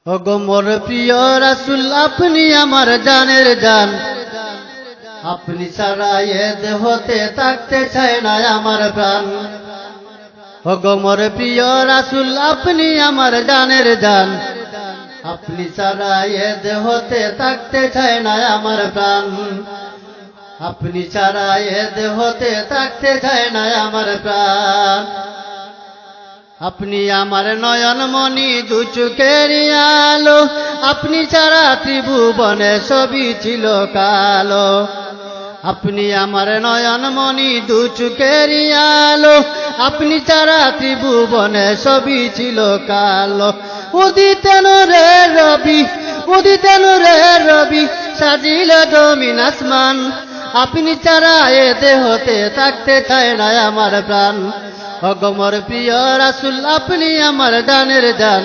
ওগো মোর প্রিয় রাসূল আপনি আমার জানের জান, আপনি ছাড়া এ দেহতে থাকতে চায় না আমার প্রাণ। ওগো মোর প্রিয় রাসূল আপনি আমার জানের জান, আপনি ছাড়া এ দেহতে থাকতে চায় না আমার প্রাণ। আপনি ছাড়া এ দেহতে থাকতে চায় না আমার প্রাণ। আপনি আমার নয়ন মনি দু চোখের আলো, আপনি ছাড়া ত্রিভুবনে সবই ছিল কালো। আপনি আমার নয়ন মনি দু চোখের আলো, আপনি ছাড়া ত্রিভুবনে সবই ছিল কালো। উদিতেন রে রবি, উদিতেন রে রবি, সাজিল জমিন আসমান, আপনি ছাড়া এ দেহতে থাকতে চায় না আমার প্রাণ। ওগো মোর প্রিয় রাসূল আপনি আমার জানের জান,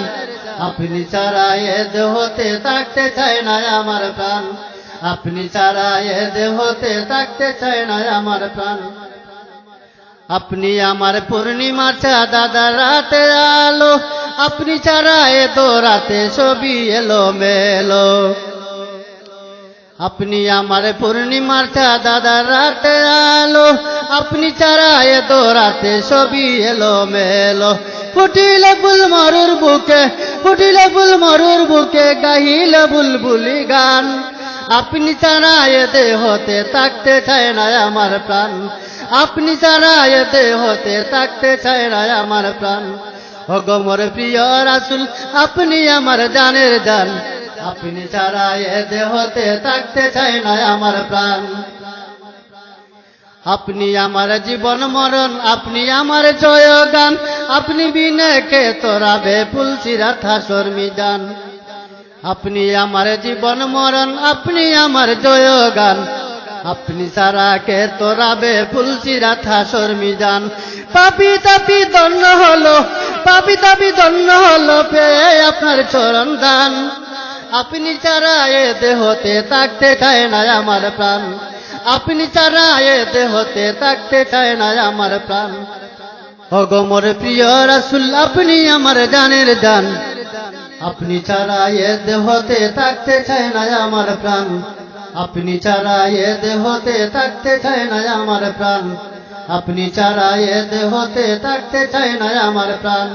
আপনি ছাড়া এ দেহতে থাকতে চায় না আমার প্রাণ। আপনি ছাড়া এ দেহতে থাকতে চায় না আমার প্রাণ। আপনি আমার পূর্ণিমার চাঁদ রাতে আলো, আপনি ছাড়া এ তো রাতে সবই এলো মেলো। আপনি আমার পূর্ণিমার চাঁদ রাতে আলো, আপনি ছাড়া এ তো রাতে সবই এলো মেলো। ফুটিলে ফুল মরুর বুকে, ফুটিলে ফুল মরুর বুকে, গাহিলে বুলবুলি গান, আপনি ছাড়া এ দেহতে থাকতে চায় না আমার প্রাণ। আপনি ছাড়া এ দেহতে থাকতে চায় না আমার প্রাণ। ওগো মোর প্রিয় রাসূল আপনি আমার জানের জান, আপনি ছাড়া এ দেহতে থাকতে চায় না আমার প্রাণ। আপনি আমার জীবন মরণ, আপনি আমার জয় গান, আপনি বিনে কে তোরাবে পুলসিরাত হাসর মিজান। আপনি আমার জীবন মরণ, আপনি আমার জয় গান, আপনি ছাড়া কে তোরাবে পুলসিরাত হাসর মিজান। পাপী তাপী ধন্য হলো, পাপী তাপী ধন্য হলো পেয়ে আপনার চরণ দান, আপনি ছাড়া এ দেহতে থাকতে চায় না আমার প্রাণ। আপনি ছাড়া এ দেহতে থাকতে চায় না আমার প্রাণ। ওগো মোর প্রিয় রাসূল আপনি আমার জানের জান, আপনি ছাড়া এ দেহতে থাকতে চায় না আমার প্রাণ। আপনি ছাড়া এ দেহতে থাকতে চায় না আমার প্রাণ। আপনি ছাড়া এ দেহতে থাকতে চায় না আমার প্রাণ।